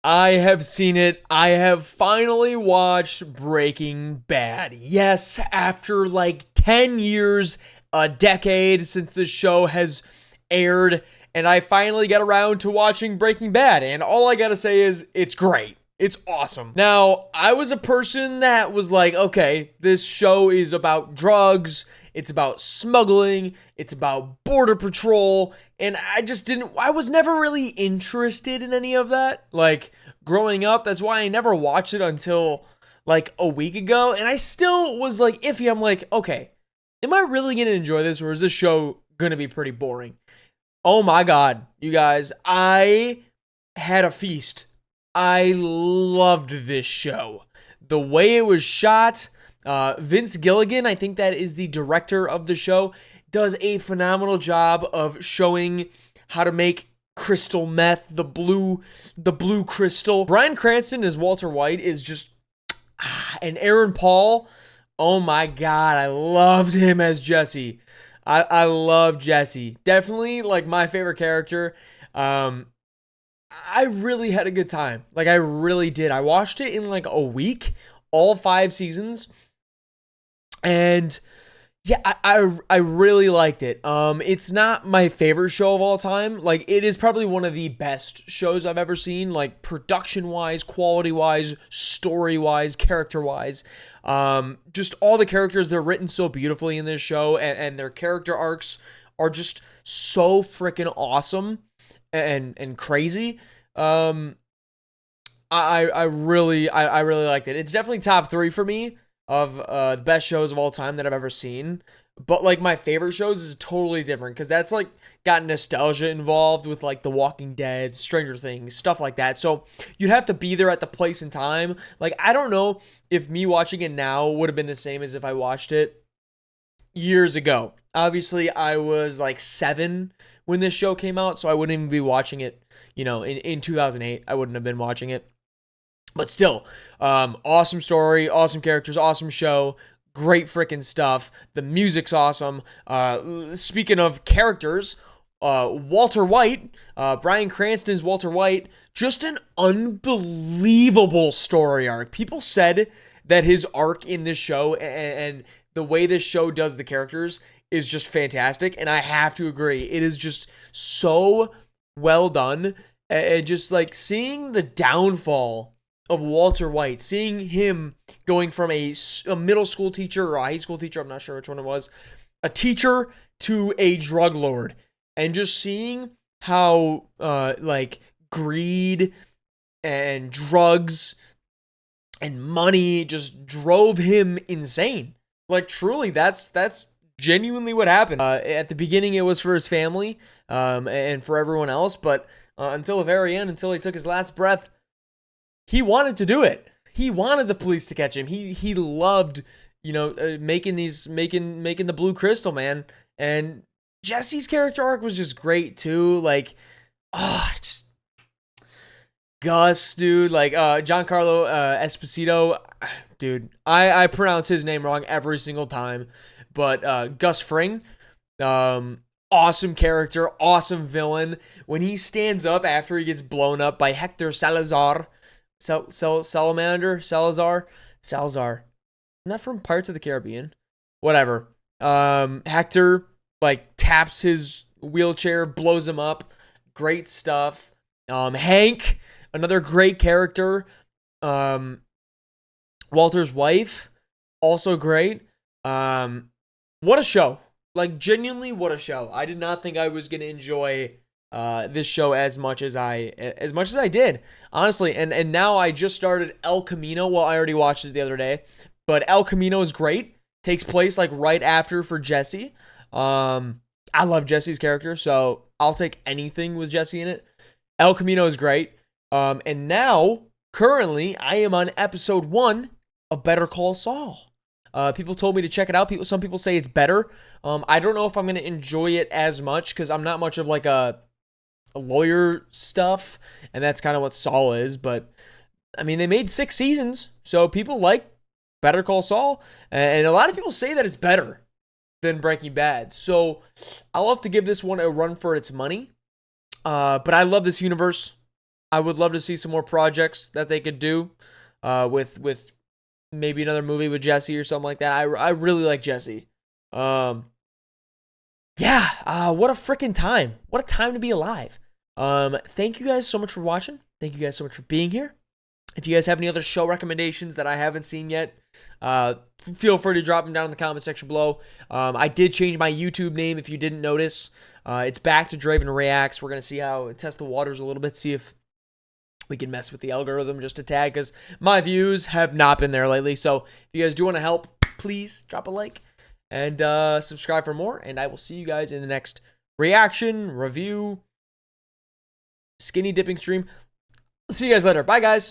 I have seen it. I have finally watched Breaking Bad. Yes, after like 10 years, a decade since the show has aired, and I finally got around to watching Breaking Bad. And all I gotta say is, it's great. It's awesome. Now, I was a person that was like, okay, this show is about drugs, it's about smuggling, it's about border patrol, and I was never really interested in any of that. Like, growing up, that's why I never watched it until like a week ago, and I still was like iffy. I'm like, okay, am I really gonna enjoy this, or is this show gonna be pretty boring? Oh my god, you guys, I had a feast. I loved this show. The way it was shot, Vince Gilligan, I think that is the director of the show, does a phenomenal job of showing how to make crystal meth, the blue crystal. Bryan Cranston as Walter White is just and Aaron Paul, oh my god, I loved him as Jesse. I love Jesse. Definitely like my favorite character. Um I really had a good time. Like I really did. I watched it in like a week, all 5 seasons, and yeah, I really liked it. It's not my favorite show of all time. Like it is probably one of the best shows I've ever seen. Like production wise, quality wise, story wise, character wise. Just all the characters, they're written so beautifully in this show, and their character arcs are just so freaking awesome and crazy. Um, I really liked it. It's definitely top three for me of the best shows of all time that I've ever seen. But like my favorite shows is totally different because that's like got nostalgia involved with like The Walking Dead, Stranger Things, stuff like that. So you'd have to be there at the place and time. Like I don't know if me watching it now would have been the same as if I watched it years ago. Obviously, I was like 7 when this show came out, so I wouldn't even be watching it, in 2008. I wouldn't have been watching it. But still, awesome story, awesome characters, awesome show, great freaking stuff. The music's awesome. Speaking of characters, Walter White, Bryan Cranston's Walter White, just an unbelievable story arc. People said that his arc in this show and the way this show does the characters is just fantastic, and I have to agree. It is just so well done, and just like seeing the downfall of Walter White, seeing him going from a middle school teacher or a high school teacher, I'm not sure which one it was, a teacher to a drug lord, and just seeing how like greed and drugs and money just drove him insane. Like truly, that's genuinely what happened. At the beginning, it was for his family and for everyone else, but until the very end, until he took his last breath, he wanted to do it. He wanted the police to catch him. He loved, making the blue crystal, man. And Jesse's character arc was just great too. Like, just Gus, dude. Like, Giancarlo Esposito, dude. I pronounce his name wrong every single time, but Gus Fring, awesome character, awesome villain. When he stands up after he gets blown up by Hector Salazar. Salazar. Isn't that from Pirates of the Caribbean? Whatever. Hector like taps his wheelchair, blows him up. Great stuff. Hank, another great character. Walter's wife, also great. What a show! Like genuinely, what a show! I did not think I was gonna enjoy this show as much as I did, honestly. And now I just started El Camino. Well, I already watched it the other day, but El Camino is great. Takes place like right after for Jesse. I love Jesse's character, so I'll take anything with Jesse in it. El Camino is great. And now currently I am on episode 1 of Better Call Saul. People told me to check it out. Some people say it's better. I don't know if I'm gonna enjoy it as much because I'm not much of like a lawyer stuff, and that's kind of what Saul is. But I mean, they made 6 seasons, so people like Better Call Saul, and a lot of people say that it's better than Breaking Bad. So I'll have to give this one a run for its money. But I love this universe. I would love to see some more projects that they could do with maybe another movie with Jesse or something like that. I really like Jesse. Yeah, what a freaking time. What a time to be alive. Thank you guys so much for watching. Thank you guys so much for being here. If you guys have any other show recommendations that I haven't seen yet, feel free to drop them down in the comment section below. I did change my YouTube name if you didn't notice. It's back to dravenreacts. We're going to see how, test the waters a little bit, see if we can mess with the algorithm just a tad, because my views have not been there lately. So if you guys do want to help, please drop a like and subscribe for more. And I will see you guys in the next reaction, review, skinny dipping stream. See you guys later. Bye, guys.